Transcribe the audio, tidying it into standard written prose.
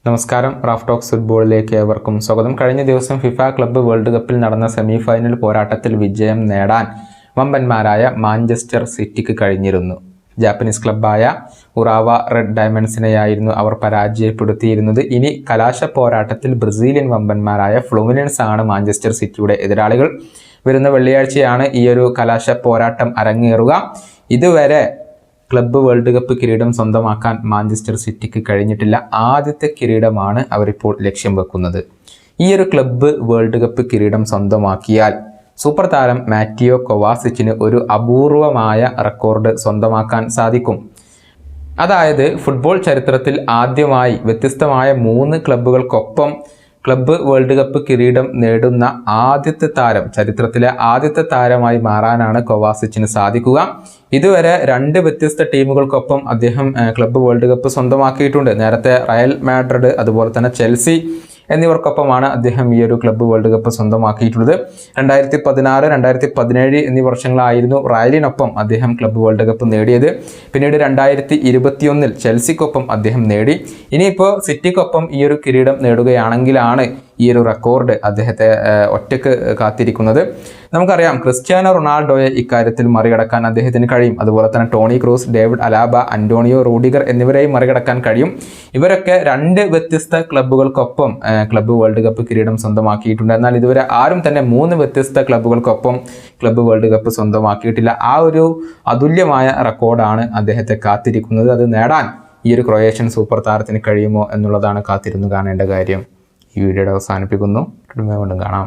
നമസ്കാരം. Raf talks ഫുട്ബോളിലേക്ക് ഏവർക്കും സ്വാഗതം. കഴിഞ്ഞ ദിവസം ഫിഫ ക്ലബ്ബ് വേൾഡ് കപ്പിൽ നടന്ന സെമി ഫൈനൽ പോരാട്ടത്തിൽ വിജയം നേടാൻ വമ്പന്മാരായ മാഞ്ചസ്റ്റർ സിറ്റിക്ക് കഴിഞ്ഞിരുന്നു. ജാപ്പനീസ് ക്ലബ്ബായ ഉറാവ റെഡ് ഡയമണ്ട്സിനെയായിരുന്നു അവർ പരാജയപ്പെടുത്തിയിരുന്നത്. ഇനി കലാശ പോരാട്ടത്തിൽ ബ്രസീലിയൻ വമ്പന്മാരായ ഫ്ലുമിനൻസ് ആണ് മാഞ്ചസ്റ്റർ സിറ്റിയുടെ എതിരാളികൾ. വരുന്ന വെള്ളിയാഴ്ചയാണ് ഈ ഒരു കലാശ പോരാട്ടം അരങ്ങേറുക. ഇതുവരെ ക്ലബ്ബ് വേൾഡ് കപ്പ് കിരീടം സ്വന്തമാക്കാൻ മാഞ്ചസ്റ്റർ സിറ്റിക്ക് കഴിഞ്ഞിട്ടില്ല. ആദ്യത്തെ കിരീടമാണ് അവരിപ്പോൾ ലക്ഷ്യം വെക്കുന്നത്. ഈ ഒരു ക്ലബ്ബ് വേൾഡ് കപ്പ് കിരീടം സ്വന്തമാക്കിയാൽ സൂപ്പർ താരം മാറ്റിയോ കൊവാസിച്ചിന് ഒരു അപൂർവമായ റെക്കോർഡ് സ്വന്തമാക്കാൻ സാധിക്കും. അതായത് ഫുട്ബോൾ ചരിത്രത്തിൽ ആദ്യമായി വ്യത്യസ്തമായ 3 ക്ലബ്ബുകൾക്കൊപ്പം ക്ലബ്ബ് വേൾഡ് കപ്പ് കിരീടം നേടുന്ന ആദ്യത്തെ താരം, ചരിത്രത്തിലെ ആദ്യത്തെ താരമായി മാറാനാണ് കൊവാസിച്ചിന് സാധിക്കുക. ഇതുവരെ 2 വ്യത്യസ്ത ടീമുകൾക്കൊപ്പം അദ്ദേഹം ക്ലബ്ബ് വേൾഡ് കപ്പ് സ്വന്തമാക്കിയിട്ടുണ്ട്. നേരത്തെ റയൽ മാഡ്രിഡ്, അതുപോലെ തന്നെ ചെൽസി എന്നിവർക്കൊപ്പമാണ് അദ്ദേഹം ഈ ഒരു ക്ലബ്ബ് വേൾഡ് കപ്പ് സ്വന്തമാക്കിയിട്ടുള്ളത്. 2016, 2017 എന്നീ വർഷങ്ങളായിരുന്നു റയലിനൊപ്പം അദ്ദേഹം ക്ലബ്ബ് വേൾഡ് കപ്പ് നേടിയത്. പിന്നീട് 2021 ചെൽസിക്കൊപ്പം അദ്ദേഹം നേടി. ഇനിയിപ്പോൾ സിറ്റിക്കൊപ്പം ഈ ഒരു കിരീടം നേടുകയാണെങ്കിലാണ് ഈ ഒരു റെക്കോർഡ് അദ്ദേഹത്തെ ഒറ്റക്ക് കാത്തിരിക്കുന്നത്. നമുക്കറിയാം, ക്രിസ്ത്യാനോ റൊണാൾഡോയെ ഇക്കാര്യത്തിൽ മറികടക്കാൻ അദ്ദേഹത്തിന് കഴിയും. അതുപോലെ തന്നെ Toni Kroos, David അലാബ, Antonio Rudiger എന്നിവരെയും മറികടക്കാൻ കഴിയും. ഇവരൊക്കെ 2 വ്യത്യസ്ത ക്ലബ്ബുകൾക്കൊപ്പം ക്ലബ്ബ് വേൾഡ് കപ്പ് കിരീടം സ്വന്തമാക്കിയിട്ടുണ്ട്. എന്നാൽ ഇതുവരെ ആരും തന്നെ 3 വ്യത്യസ്ത ക്ലബ്ബുകൾക്കൊപ്പം ക്ലബ്ബ് വേൾഡ് കപ്പ് സ്വന്തമാക്കിയിട്ടില്ല. ആ ഒരു അതുല്യമായ റെക്കോർഡാണ് അദ്ദേഹത്തെ കാത്തിരിക്കുന്നത്. അത് നേടാൻ ഈ ഒരു ക്രൊയേഷ്യൻ സൂപ്പർ താരത്തിന് കഴിയുമോ എന്നുള്ളതാണ് കാത്തിരുന്നു കാണേണ്ട കാര്യം. ഈ വീഡിയോയുടെ അവസാനിപ്പിക്കുന്നു. വീണ്ടും കാണാം.